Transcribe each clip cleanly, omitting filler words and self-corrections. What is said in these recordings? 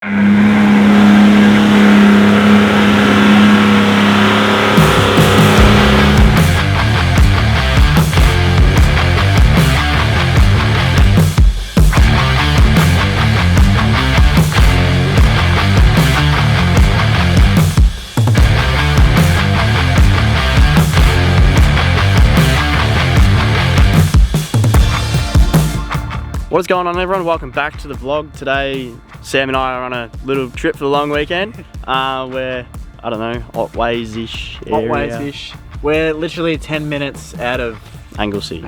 What is going on, everyone? Welcome back to the vlog. Today Sam and I are on a little trip for the long weekend. We're, I don't know, Otways-ish area. Otways-ish. We're literally 10 minutes out of Anglesey.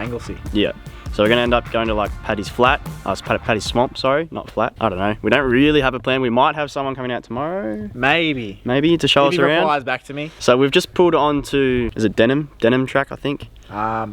Yeah. So we're gonna end up going to like Paddy's Flat. It's Paddys Swamp, sorry, not Flat. I don't know. We don't really have a plan. We might have someone coming out tomorrow. Maybe to show us around. If he replies back to me. So we've just pulled on to, is it Denim track, I think? I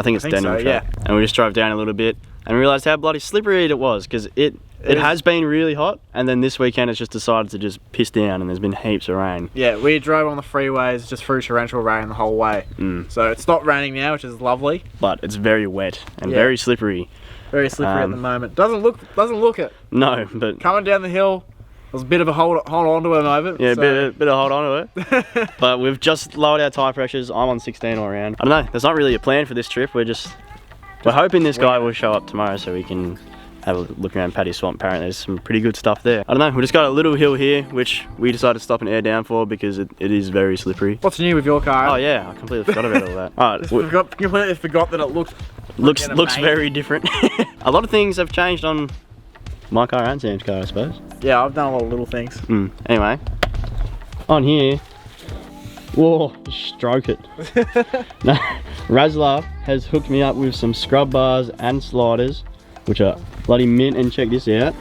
think it's Denim track. Yeah. And we just drove down a little bit and realised how bloody slippery it was, because it has been really hot, and then this weekend it's just decided to just piss down and there's been heaps of rain. Yeah, we drove on the freeways just through torrential rain the whole way. So it's stopped raining now, which is lovely. But it's very wet and very slippery. Very slippery at the moment. Doesn't look it. No, but coming down the hill, it was a bit of a hold on to it moment. Yeah, so. bit of hold on to it. But we've just lowered our tyre pressures. I'm on 16 all around. I don't know, there's not really a plan for this trip. We're hoping this guy will show up tomorrow so we can have a look around Paddys Swamp. Apparently there's some pretty good stuff there. I don't know, we just got a little hill here, which we decided to stop and air down for because it is very slippery. What's new with your car? Oh yeah, I completely forgot about all that. All right, completely forgot that it looks very different. A lot of things have changed on my car and Sam's car, I suppose. Yeah, I've done a lot of little things. Anyway, on here, whoa, stroke it. No, Razzler has hooked me up with some scrub bars and sliders, which are bloody mint, and check this out.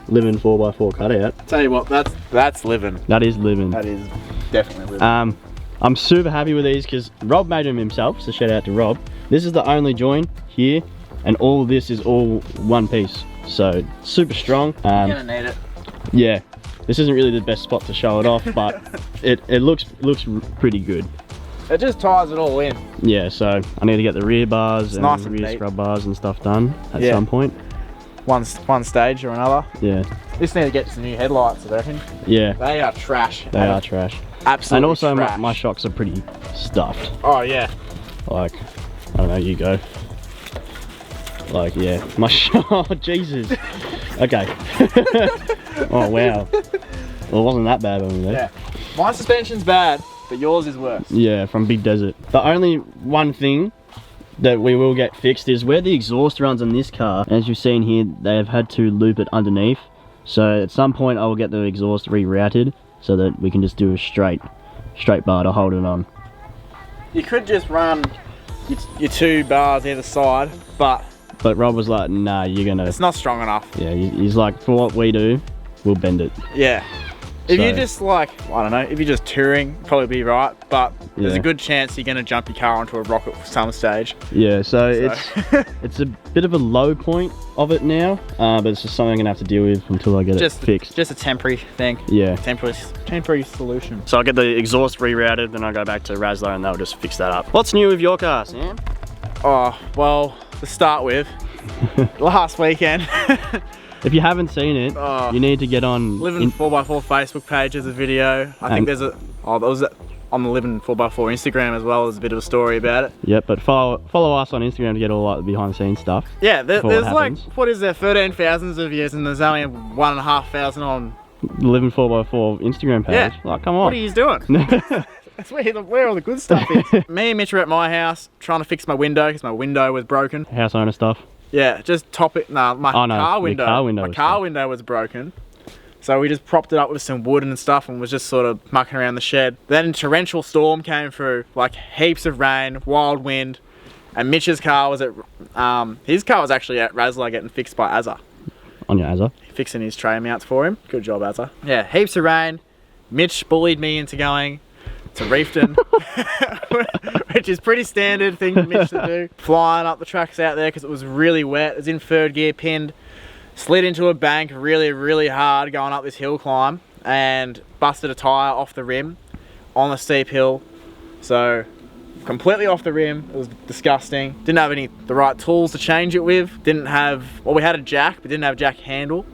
Livin 4x4 cutout. Tell you what, that's Livin. That is Livin. That is definitely Livin. I'm super happy with these because Rob made them himself, so shout out to Rob. This is the only join here, and all this is all one piece, so super strong. You're gonna need it. Yeah. This isn't really the best spot to show it off, but it looks pretty good. It just ties it all in. Yeah, so I need to get the rear bars and rear scrub bars and stuff done at some point. One stage or another. Yeah. Just need to get some new headlights, I reckon. Yeah. They are trash. They are trash. Absolutely. And also trash. my shocks are pretty stuffed. Oh yeah. Like, I don't know, you go. Like, yeah, my oh Jesus. Okay. Oh wow. Well, it wasn't that bad when we were there. Yeah. My suspension's bad, but yours is worse. Yeah, from Big Desert. The only one thing that we will get fixed is where the exhaust runs on this car. As you've seen here, they have had to loop it underneath. So at some point I will get the exhaust rerouted so that we can just do a straight bar to hold it on. You could just run your 2 bars either side, but Rob was like, nah, you're gonna... It's not strong enough. Yeah, he's like, for what we do, we'll bend it. Yeah. If you're just like, I don't know, if you're just touring, probably be right, but there's a good chance you're gonna jump your car onto a rocket at some stage. Yeah, so it's a bit of a low point of it now, but it's just something I'm gonna have to deal with until I get it fixed. Just a temporary thing. Yeah. Temporary solution. So I'll get the exhaust rerouted, then I'll go back to Razzler and they'll just fix that up. What's new with your car, Sam? Oh, well, to start with, last weekend. If you haven't seen it, you need to get on Livin 4x4 Facebook page. There's a video. I think there's that was on the Livin 4x4 Instagram as well. There's a bit of a story about it. Yep, but follow us on Instagram to get all like the behind the scenes stuff. Yeah, there's like, what is there, 13,000 of views, and there's only 1,500 on the Livin 4x4 Instagram page. Yeah. Like, come on. What are you doing? That's where all the good stuff is. Me and Mitch were at my house trying to fix my window because my window was broken. House owner stuff. Yeah, just top it. No, my car window. My car window was broken. So we just propped it up with some wood and stuff and was just sort of mucking around the shed. Then a torrential storm came through, like heaps of rain, wild wind, and Mitch's car was at, his car was actually at Razzler getting fixed by Azza. On your Azza? Fixing his tray mounts for him. Good job, Azza. Yeah, heaps of rain. Mitch bullied me into going to Reefton, which is pretty standard thing for Mitch to do. Flying up the tracks out there because it was really wet. It was in third gear pinned. Slid into a bank really hard going up this hill climb and busted a tyre off the rim on a steep hill. So completely off the rim. It was disgusting. Didn't have the right tools to change it with. Didn't have, well, we had a jack, but didn't have a jack handle.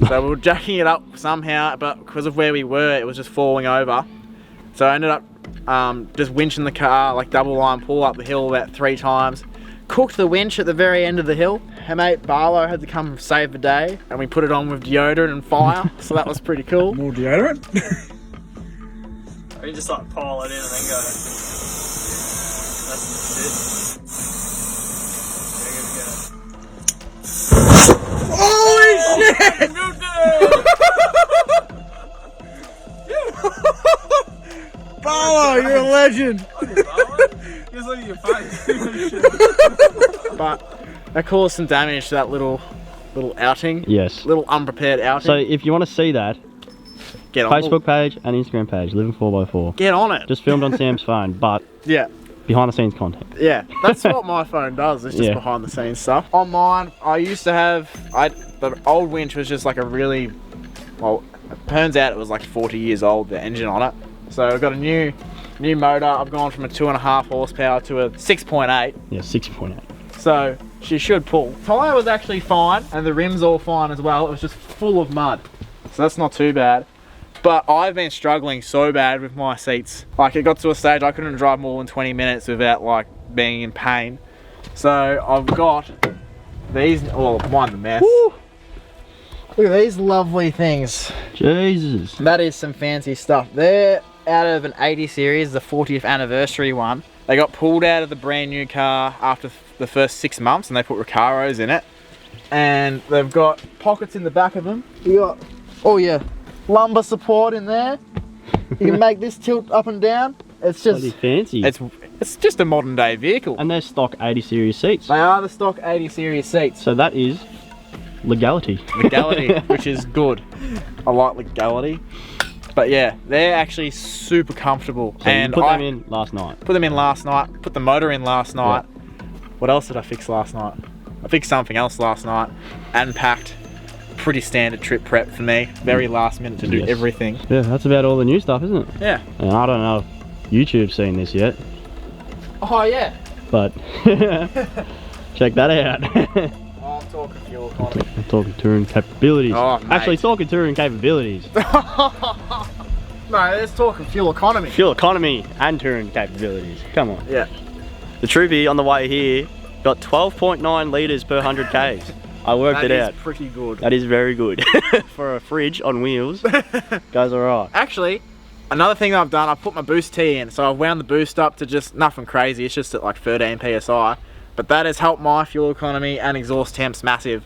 So we were jacking it up somehow, but because of where we were, it was just falling over. So I ended up just winching the car, like double line pull up the hill about 3 times. Cooked the winch at the very end of the hill. Her mate Barlow had to come save the day, and we put it on with deodorant and fire, so that was pretty cool. More deodorant? Or you just like pile it in and then go. That's it. Holy shit! Barlow, you're a legend! Just look at your face. But that caused some damage to that little outing. Yes. Little unprepared outing. So if you want to see that, get on Facebook page and Instagram page, Livin 4x4. Get on it. Just filmed on Sam's phone, but yeah. behind the scenes content. Yeah, that's what my phone does. It's just Yeah. behind the scenes stuff. On mine, I used to have, the old winch was just like a really, well, it turns out it was like 40 years old, the engine on it. So I've got a new motor. I've gone from a 2.5 horsepower to a 6.8. Yeah, 6.8. So she should pull. Tyre was actually fine, and the rim's all fine as well. It was just full of mud. So that's not too bad. But I've been struggling so bad with my seats. Like, it got to a stage I couldn't drive more than 20 minutes without like being in pain. So I've got these, well, mine's a mess. Woo! Look at these lovely things. Jesus. That is some fancy stuff. They're out of an 80 series, the 40th anniversary one. They got pulled out of the brand new car after the first 6 months, and they put Recaros in it. And they've got pockets in the back of them. You got, oh yeah, lumbar support in there. You can make this tilt up and down. It's just Bloody fancy. it's just a modern day vehicle. And they're stock 80 series seats. They are the stock 80 series seats. So that is legality. Legality, which is good. I like legality. But yeah, they're actually super comfortable. So and you put them in last night. Put them in last night. Put the motor in last night. Yeah. What else did I fix last night? I fixed something else last night and packed. Pretty standard trip prep for me. Very last minute to do Yes. everything. Yeah, that's about all the new stuff, isn't it? Yeah. And I don't know if YouTube's seen this yet, Oh yeah. but check that out. Oh, I'm talking fuel economy. I'm talking touring capabilities. Oh, mate. Actually, talking touring capabilities. No, let's talk fuel economy. Fuel economy and touring capabilities. Come on. Yeah. The troopy on the way here got 12.9 litres per 100 Ks. I worked it out. That is pretty good. That is very good. For a fridge on wheels, goes alright. Actually, another thing I've done, I put my boost T in. So I've wound the boost up to just nothing crazy. It's just at like 13 PSI. But that has helped my fuel economy and exhaust temps massive.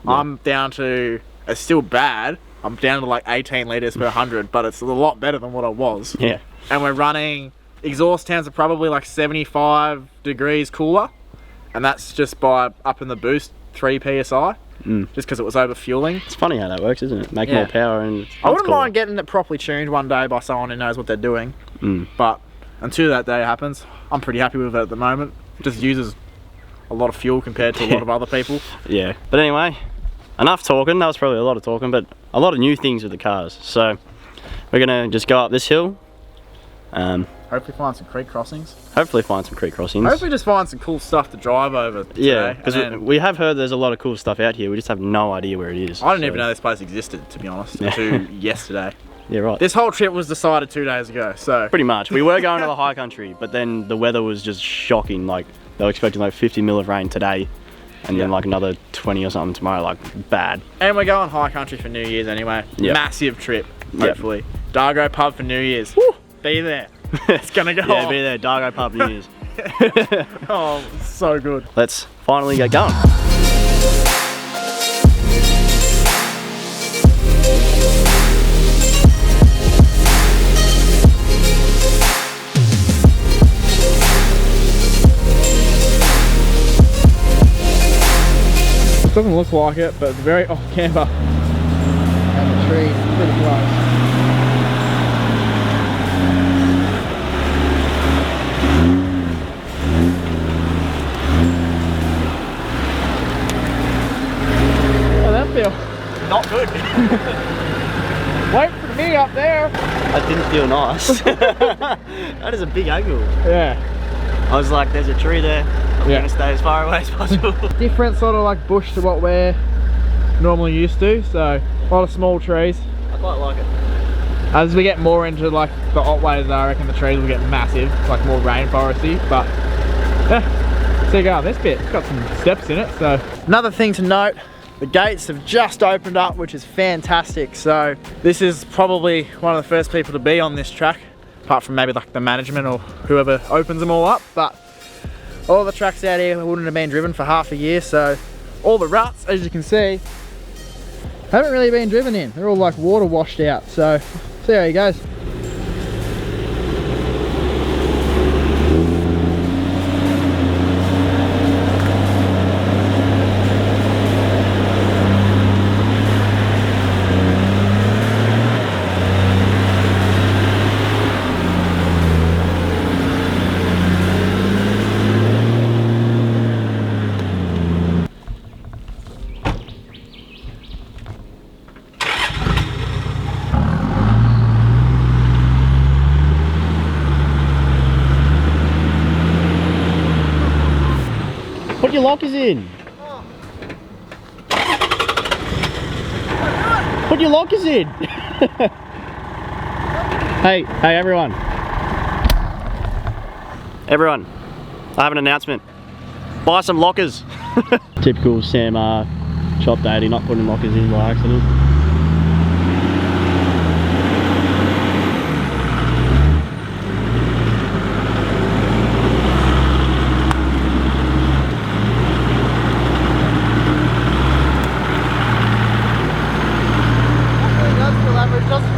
Yeah. I'm down to, it's still bad. I'm down to like 18 litres per 100, but it's a lot better than what I was. Yeah. And we're running, exhaust temps are probably like 75 degrees cooler. And that's just by upping the boost 3 PSI. Just because it was over fueling. It's funny how that works, isn't it? Make Yeah. more power and I wouldn't mind getting it properly tuned one day by someone who knows what they're doing. But until that day happens, I'm pretty happy with it at the moment. It just uses a lot of fuel compared to a lot of other people. Yeah. But anyway, enough talking. That was probably a lot of talking, but a lot of new things with the cars. So we're gonna just go up this hill. Hopefully find some creek crossings. Hopefully find some creek crossings. Hopefully just find some cool stuff to drive over today. Yeah, because And we have heard there's a lot of cool stuff out here. We just have no idea where it is. I didn't even know this place existed, to be honest, until yesterday. Yeah, right. This whole trip was decided 2 days ago, so... Pretty much. We were going to the high country, but then the weather was just shocking. Like, they were expecting like 50 mil of rain today, and then like another 20 or something tomorrow. Like, bad. And we're going high country for New Year's anyway. Yep. Massive trip, hopefully. Dargo pub for New Year's. Woo! Be there. It's gonna go Yeah, off. be there. Dargo pub New Year's. Oh, so good. Let's finally get going. It doesn't look like it, but it's very off camber. And the tree is pretty close. How'd that feel? Not good. Wait for me up there. That didn't feel nice. That is a big angle. Yeah. I was like, there's a tree there. I'm Yeah. gonna stay as far away as possible. Different sort of like bush to what we're normally used to, so A lot of small trees. I quite like it. As we get more into like the Otways, I reckon the trees will get massive, like more rainforesty. But yeah, so you go on this bit. It's got some steps in it. So another thing to note, the gates have just opened up, which is fantastic. So this is probably one of the first people to be on this track, apart from maybe like the management or whoever opens them all up. But all the tracks out here wouldn't have been driven for half a year, so all the ruts, as you can see, haven't really been driven in. They're all like water washed out. So see how he goes. Put your lockers in. Put your lockers in. Hey everyone. Everyone, I have an announcement. Buy some lockers. Typical Sam shop daddy not putting lockers in by accident.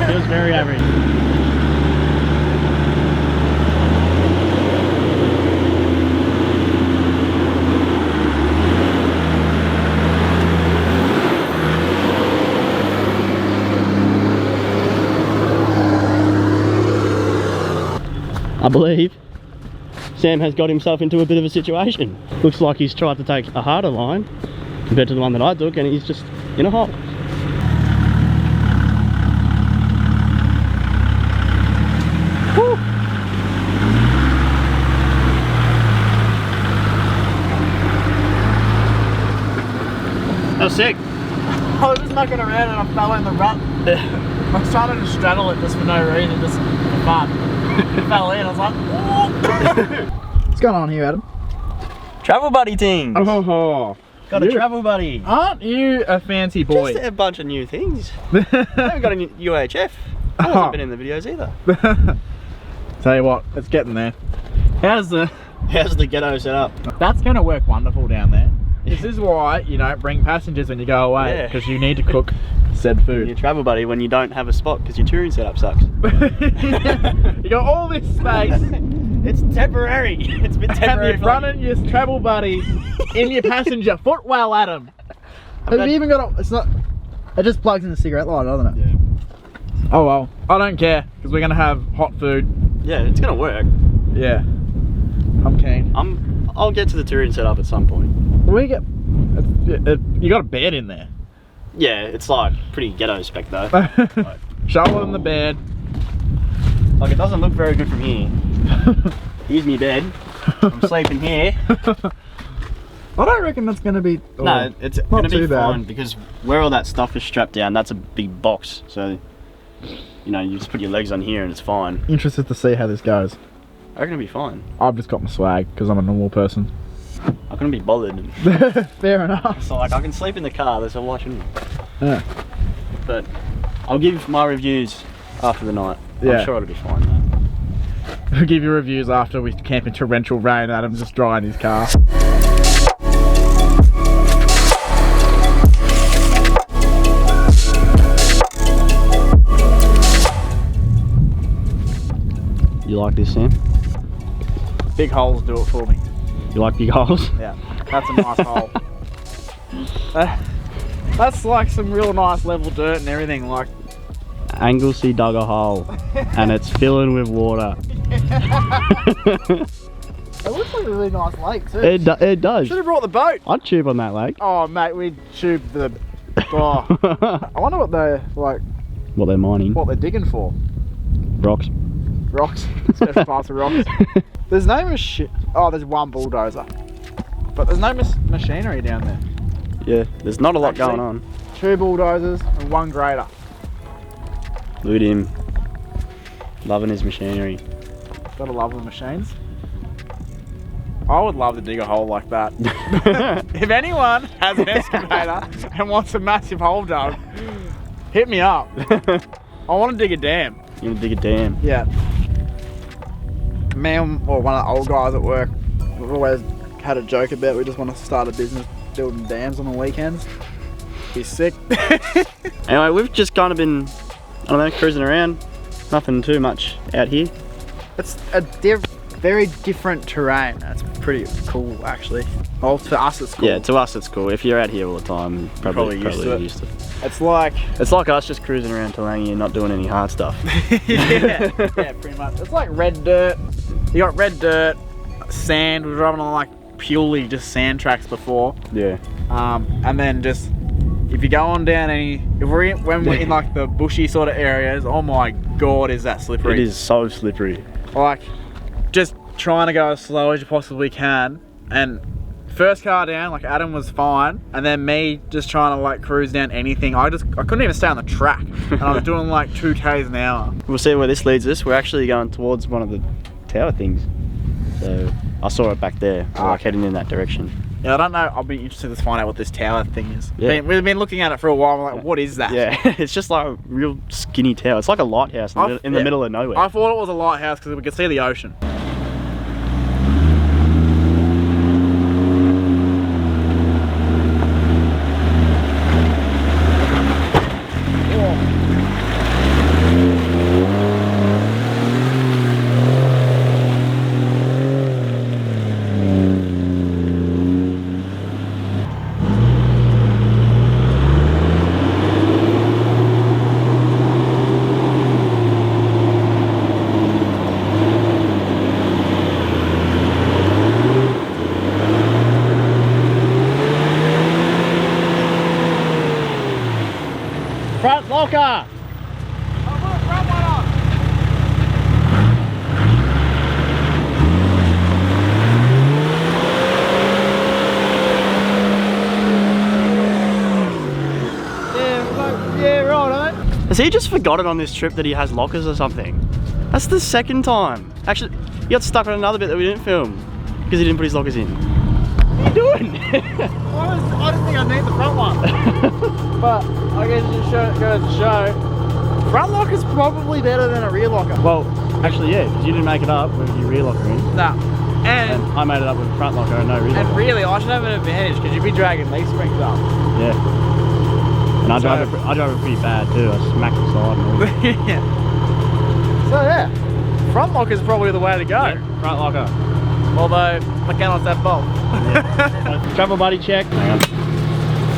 Feels very average. I believe Sam has got himself into a bit of a situation. Looks like he's tried to take a harder line compared to the one that I took, and he's just in a hole. That was sick. I was just mucking around and I fell in the rut. I was trying to just straddle it just for no reason, just for fun. It fell in, I was like, whoa. What's going on here, Adam? Travel buddy things. Oh, Got a travel buddy. Aren't you a fancy boy? Just a bunch of new things. I haven't got a new UHF. That hasn't been in the videos either. Tell you what, it's getting there. How's the ghetto set up? That's going to work wonderful down there. This is why you don't bring passengers when you go away, because you need to cook said food. Your travel buddy when you don't have a spot because your touring setup sucks. You got all this space. It's temporary. It's been temporary. And you're running your travel buddy in your passenger footwell, Adam. Have you even got a... It's not... It just plugs in the cigarette lighter, doesn't it? Yeah. Oh well. I don't care, because we're going to have hot food. Yeah, it's going to work. Yeah. I'm keen. I'll get to the touring setup at some point. We get... you got a bed in there. Yeah, it's like pretty ghetto spec though. Like, shower in the bed. Like it doesn't look very good from here. Here's me bed. I'm sleeping here. I don't reckon that's going to be... No, it's going to be fine because where all that stuff is strapped down, that's a big box. So, you know, you just put your legs on here and it's fine. Interested to see how this goes. I reckon it'll be fine. I've just got my swag because I'm a normal person. I couldn't be bothered. Fair enough. So like I can sleep in the car, that's all I shouldn't. Yeah. But I'll give my reviews after the night. Yeah. I'm sure it'll be fine though. We'll give you reviews after we camp in torrential rain. Adam's just drying his car. You like this, Sam? Big holes do it for me. You like big holes? Yeah, that's a nice hole. That's like some real nice level dirt and everything. Like Anglesey dug a hole and it's filling with water. It looks like a really nice lake too. It does. Should have brought the boat. I'd tube on that lake. Oh mate, we'd tube the... Oh. I wonder what they're like... What they're mining. What they're digging for. Rocks. Rocks. Special parts of rocks. There's no machine... Oh, there's one bulldozer. But there's no machinery down there. Yeah, there's not a lot going on. 2 bulldozers and 1 grader. Look at him. Loving his machinery. Gotta love the machines. I would love to dig a hole like that. If anyone has an excavator and wants a massive hole dug, hit me up. I want to dig a dam. You want to dig a dam? Yeah. Me or one of the old guys at work, we've always had a joke about we just want to start a business building dams on the weekends. Be sick. Anyway, we've just kind of been, I don't know, cruising around. Nothing too much out here. It's a very different terrain. That's pretty cool, actually. Well, to us it's cool. Yeah, to us it's cool. If you're out here all the time, probably used to it. It's like us just cruising around Talangi and not doing any hard stuff. yeah, pretty much. It's like red dirt. You got red dirt, sand. We were driving on like purely just sand tracks before. Yeah. And then just if you go on down when we're in like the bushy sort of areas, oh my god, is that slippery? It is so slippery. Like just trying to go as slow as you possibly can, and first car down, like Adam was fine, and then me just trying to like cruise down anything. I couldn't even stay on the track, and I was doing like 2 k's an hour. We'll see where this leads us. We're actually going towards one of the tower things. So I saw it back there. We're like heading in that direction. Yeah, I don't know. I'll be interested to find out what this tower thing is. Yeah. We've been looking at it for a while. We're like, what is that? Yeah, it's just like a real skinny tower. It's like a lighthouse in the middle of nowhere. I thought it was a lighthouse because we could see the ocean. Front locker! Yeah, right, mate. Has he just forgotten on this trip that he has lockers or something? That's the second time. Actually, he got stuck on another bit that we didn't film because he didn't put his lockers in. What are you doing? I didn't think I need the front one. But I guess it just goes to show. Front locker's probably better than a rear locker. Well, actually, yeah, because you didn't make it up with your rear locker in. Nah. And I made it up with front locker and no rear locker. And really, I should have an advantage because you'd be dragging leaf springs up. Yeah. And I drive it pretty bad too. I smack the side and all. Yeah. So yeah, front locker's probably the way to go. Yeah, front locker. Although, McKenna's that bolt. Yeah. Travel buddy check. Hang on.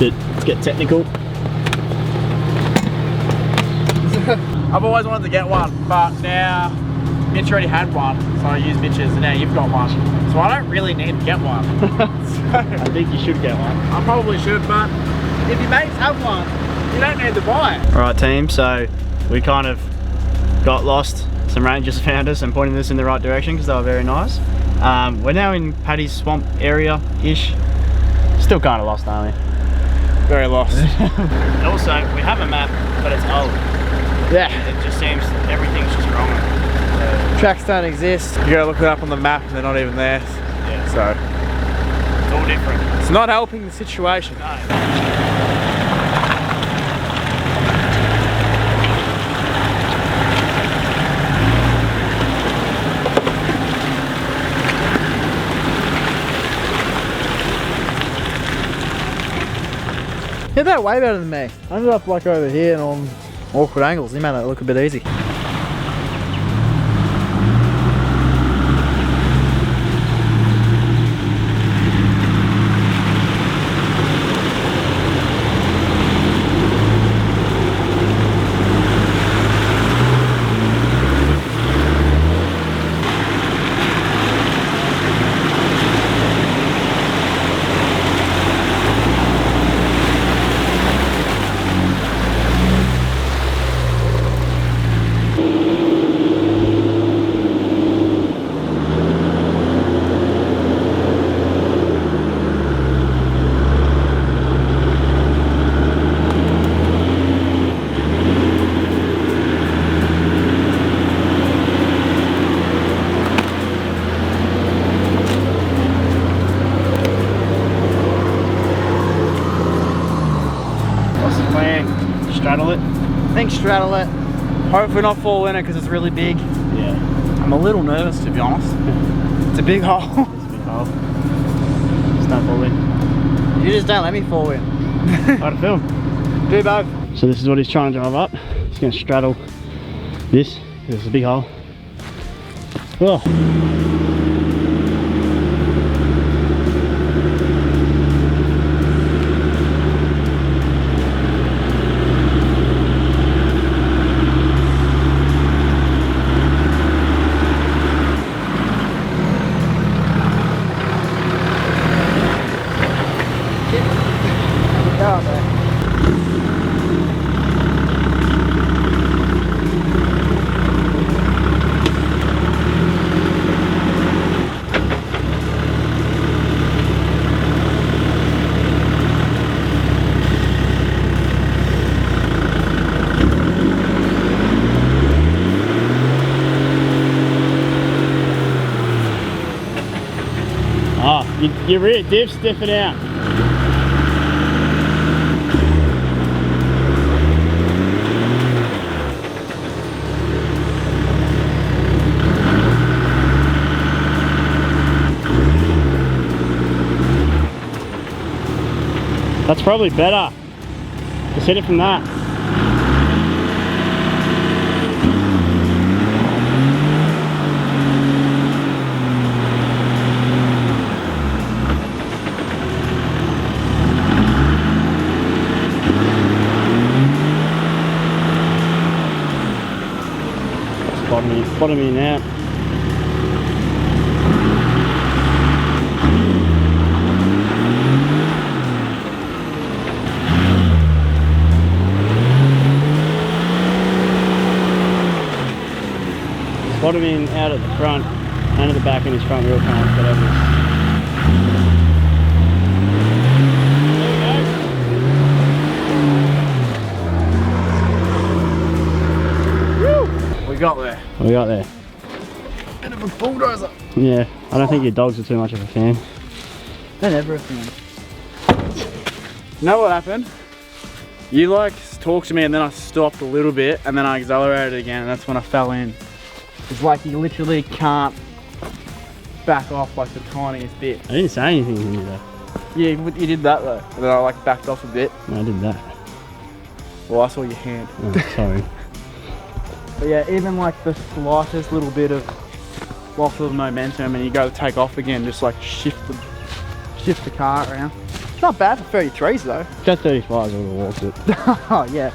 Let's get technical. I've always wanted to get one, but now Mitch already had one, so I used Mitch's, and now you've got one. So I don't really need to get one. I think you should get one. I probably should, but if your mates have one, you don't need to buy it. Alright team, so we kind of got lost. Some rangers found us and pointed us in the right direction because they were very nice. We're now in Paddys Swamp area-ish. Still kind of lost, aren't we? Very lost. Also, we have a map, but it's old. Yeah. It just seems everything's just wrong. Tracks don't exist. You gotta look it up on the map and they're not even there. Yeah. So it's all different. It's not helping the situation. No. Yeah, they're way better than me. I ended up like over here and on awkward angles. You made that look a bit easy. I think straddle it. Hopefully not fall in it because it's really big. Yeah. I'm a little nervous to be honest. It's a big hole. It's a big hole. Just don't fall in. You just don't let me fall in. How'd it feel? Do both. So this is what he's trying to drive up. He's going to straddle this. There's a big hole. Oh. Your rear diff's stiffing out. That's probably better. Just hit it from that. Bottoming out. Bottoming out at the front and at the back, and his front wheel can't get over this. Got there. What we got there? Bit of a bulldozer. Yeah, I don't think your dogs are too much of a fan. They're never a fan. You know what happened? You like talked to me and then I stopped a little bit and then I accelerated again and that's when I fell in. It's like you literally can't back off like the tiniest bit. I didn't say anything to you though. Yeah, you did that though. And then I like backed off a bit. No, I did that. Well, I saw your hand. Oh, sorry. But yeah, even like the slightest little bit of loss of momentum and you go to take off again, just like shift the car around. It's not bad for 33s though. That 35s I would have walked it. Oh yeah.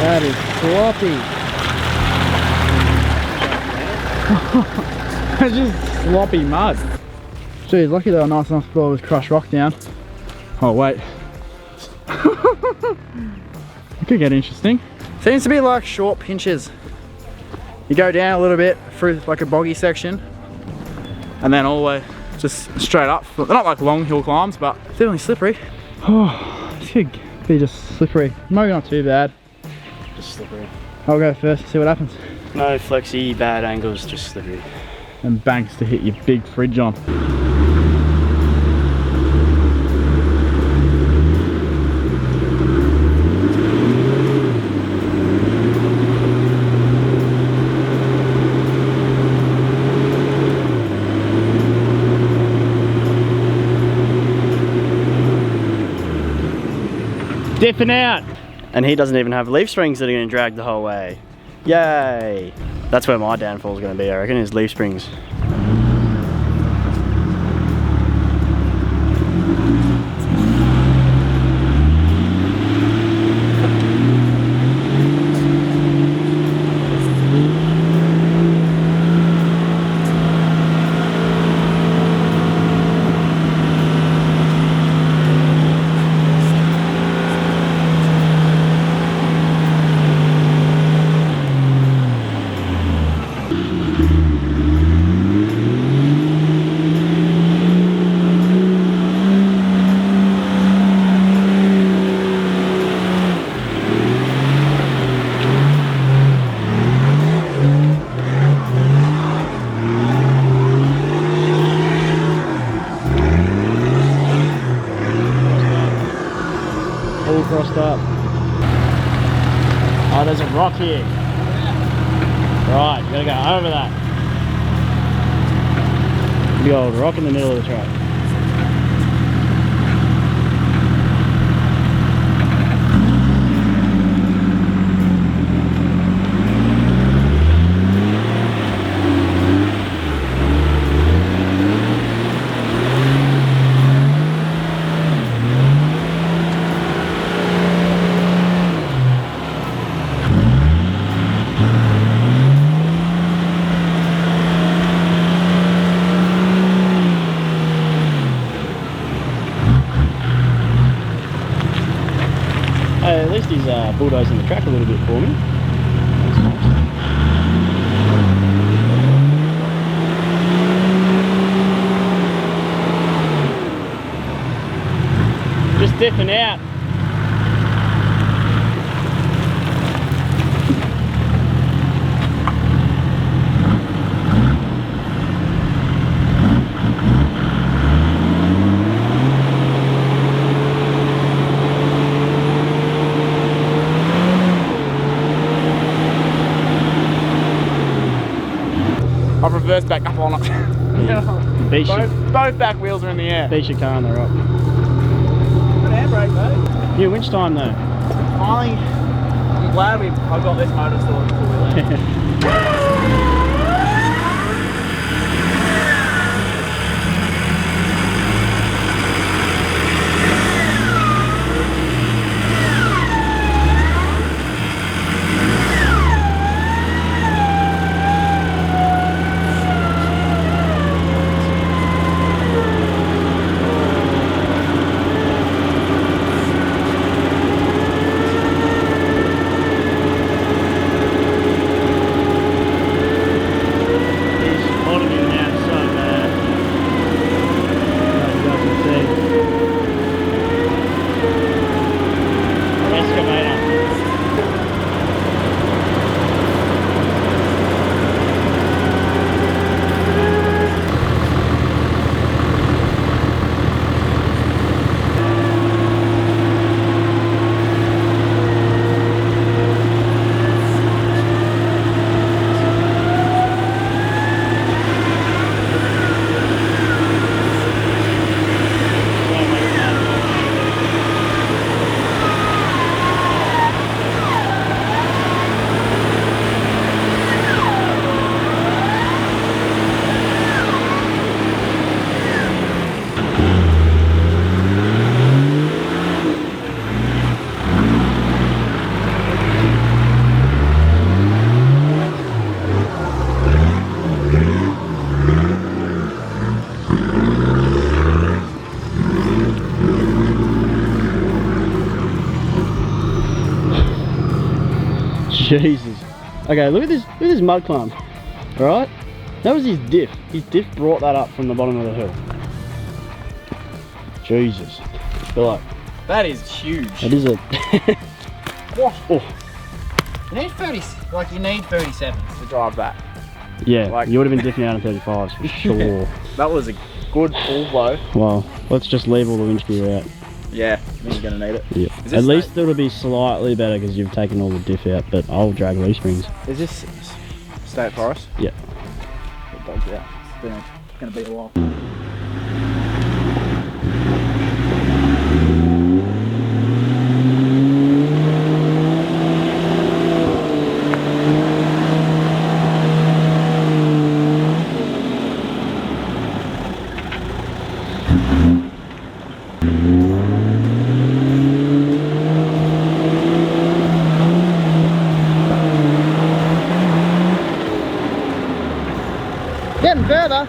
That is sloppy. It's just sloppy mud. Geez, lucky they were nice enough to blow this crushed rock down. Oh wait. It could get interesting. Seems to be like short pinches. You go down a little bit through like a boggy section and then all the way just straight up. They're not like long hill climbs, but definitely slippery. Oh, this could be just slippery. Maybe not too bad. Just slippery. I'll go first and see what happens. No flexy, bad angles, just slippery. And banks to hit your big fridge on. Dipping out. And he doesn't even have leaf springs that are going to drag the whole way. Yay! That's where my downfall is going to be, I reckon, is leaf springs. All crossed up. Oh, there's a rock here. Right, you gotta go over that. Big old rock in the middle of the track. Hey, at least he's bulldozing the track a little bit for me. That's nice. Just dipping out. I've reversed back up on it. Yeah. Both back wheels are in the air. Beat your car on the rock. Good handbrake though. Yeah, winch time though. Finally, I'm glad I got this motor sorted before we left. Jesus. Okay, look at this mud climb. Alright? That was his diff. His diff brought that up from the bottom of the hill. Jesus. Feel like That is huge. it is a Oh. You need 30, like you need 37s to drive that. yeah, Like- you would have been diffing out in 35s for sure. That was a good full blow. Well, let's just leave all the winch gear out. Yeah, I think you're gonna need it. Yeah. Is At this least it'll be slightly better because you've taken all the diff out, but I'll drag leaf springs. Is this State Forest? Yeah. It dogs out. It's gonna be a while. further.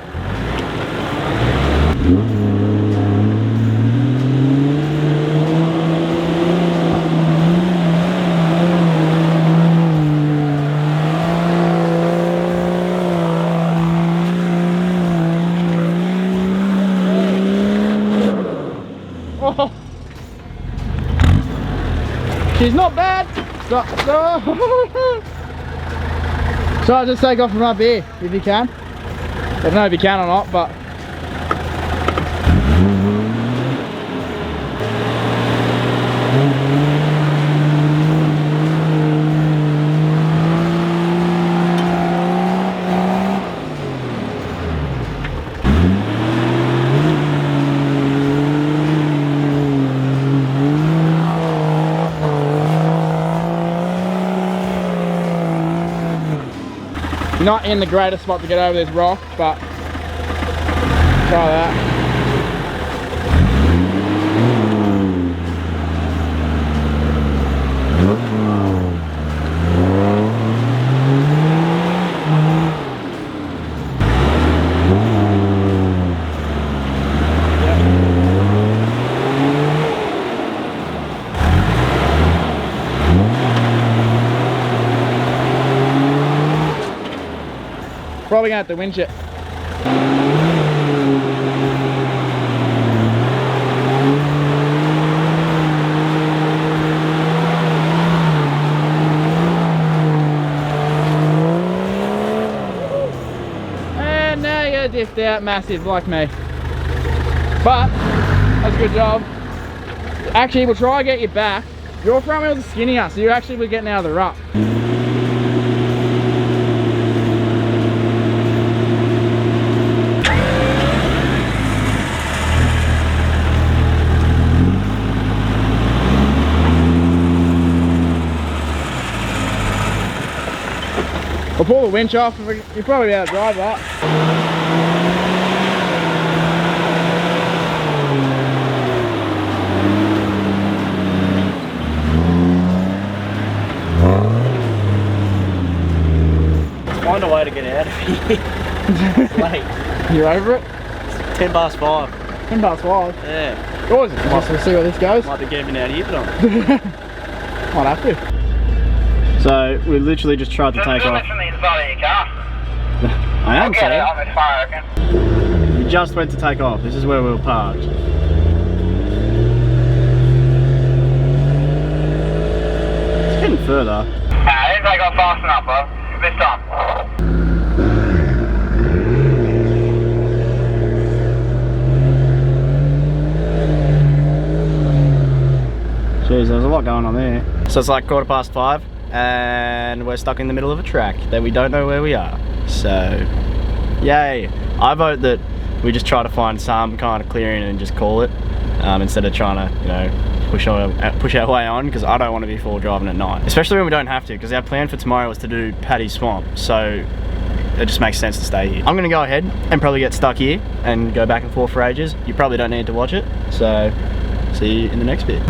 Oh. She's not bad. So I'll just take off from up here if you can. I don't know if you can or not, but not in the greatest spot to get over this rock, but try that. Probably gonna have to winch it. And now you're diffed out massive like me. But that's a good job. Actually, we'll try and get you back. Your front wheels are skinnier, so you actually be getting out of the rut. I'll pull the winch off, you'll probably be able to drive that. Let's find a way to get out of here. It's late. You're over it? It's 10 past 5. 10 past 5? Yeah. Yours. We'll see where this goes. Might be getting out here, but Might have to. So we literally just tried to take off. I am saying. We just went to take off. This is where we were parked. It's getting further. I didn't take off fast enough, bro. This time. Jeez, there's a lot going on there. So it's like 5:15 and we're stuck in the middle of a track that we don't know where we are. So, yay. I vote that we just try to find some kind of clearing and just call it instead of trying to, you know, push our way on, because I don't want to be full driving at night. Especially when we don't have to, because our plan for tomorrow was to do Paddys Swamp. So it just makes sense to stay here. I'm gonna go ahead and probably get stuck here and go back and forth for ages. You probably don't need to watch it. So, see you in the next bit.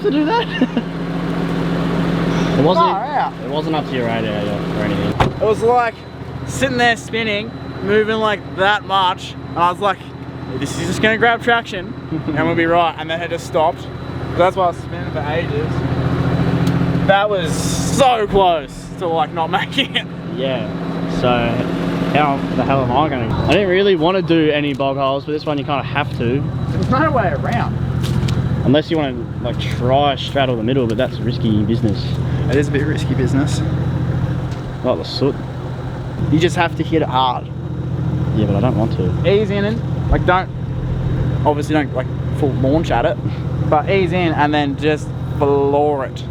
to do that? It wasn't. Far out. It wasn't up to your radiator or anything. It was like sitting there spinning, moving like that much, and I was like, this is just gonna grab traction and we'll be right, and then it just stopped. That's why I was spinning for ages. That was so close to like not making it. Yeah, so how the hell am I going to? I didn't really want to do any bog holes, but this one you kind of have to. There's no way around. Unless you want to like try straddle the middle, but that's risky business. It is a bit risky business. Like the soot. You just have to hit it hard. Yeah, but I don't want to. Ease in and like obviously don't like full launch at it, but ease in and then just floor it.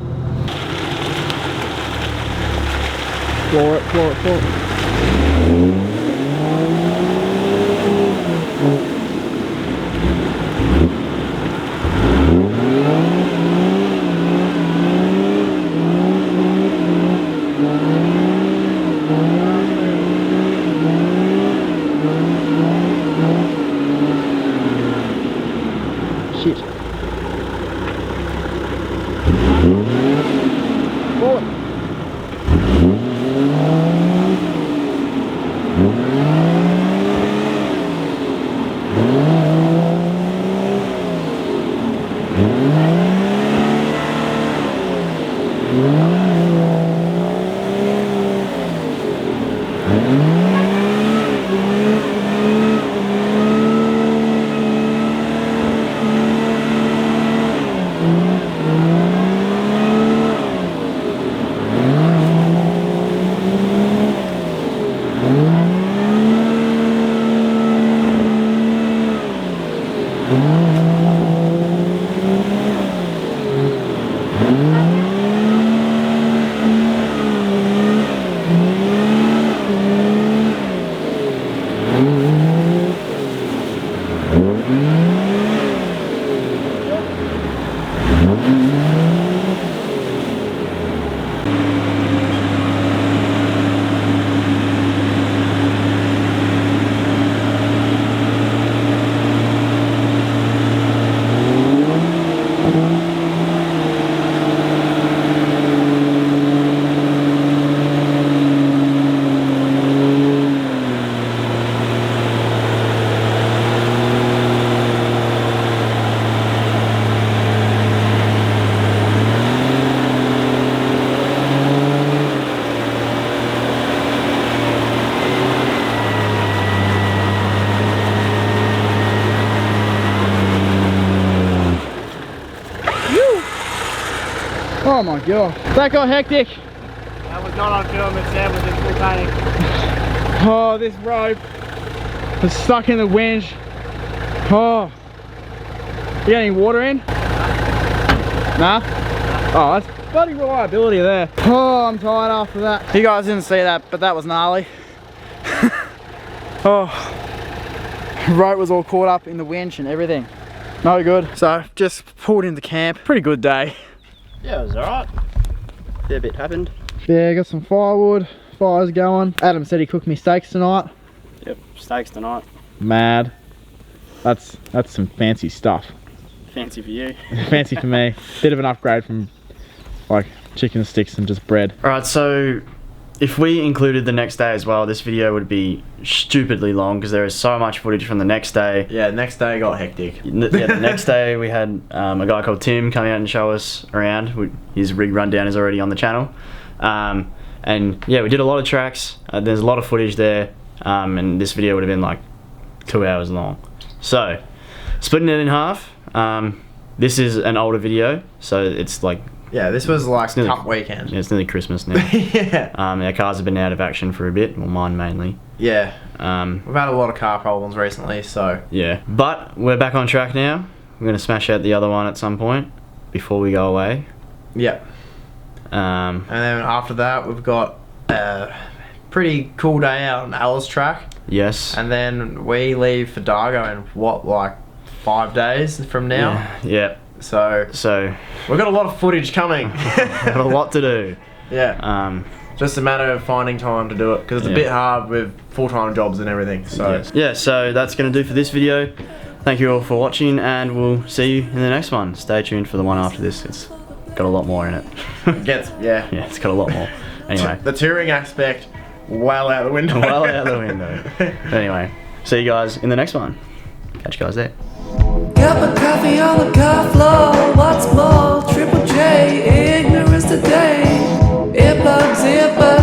Floor it, floor it, floor it. Shit. Floor it. Oh my god, that got hectic. That was not on film, but Sam was in full tank. Oh, this rope was stuck in the winch. Oh, you got any water in? Nah? Oh, that's bloody reliability there. Oh, I'm tired after that. You guys didn't see that, but that was gnarly. Oh, rope was all caught up in the winch and everything. No good. So just pulled into camp. Pretty good day. Yeah, it was alright. Fair bit happened. Yeah, got some firewood, fire's going. Adam said he cooked me steaks tonight. Yep, steaks tonight. Mad. That's some fancy stuff. Fancy for you. Fancy for me. Bit of an upgrade from like chicken sticks and just bread. Alright, so if we included the next day as well, this video would be stupidly long because there is so much footage from the next day. Yeah, next day got hectic. Yeah, the next day we had a guy called Tim coming out and show us around. His rig rundown is already on the channel. And yeah, we did a lot of tracks. There's a lot of footage there. And this video would have been like 2 hours long. So, splitting it in half. This is an older video, so it's like... Yeah, this was like nearly, Cup weekend. Yeah, it's nearly Christmas now. Yeah. Our cars have been out of action for a bit. Well, mine mainly. Yeah. Um, We've had a lot of car problems recently, so... Yeah. But we're back on track now. We're going to smash out the other one at some point before we go away. Yep. And then after that, we've got a pretty cool day out on Alice track. Yes. And then we leave for Dargo in what, like 5 days from now? Yeah. So we've got a lot of footage coming. Got a lot to do. Yeah. Just a matter of finding time to do it because it's a bit hard with full-time jobs and everything. So yeah, so that's going to do for this video. thank you all for watching, and we'll see you in the next one. Stay tuned for the one after this. It's got a lot more in it. Yeah. Yeah, it's got a lot more. Anyway. The touring aspect, well out the window. Well out the window. But anyway, see you guys in the next one. Catch you guys there. Cup of coffee on the car floor. What's more, Triple J, ignorance today. Earbuds, earbuds.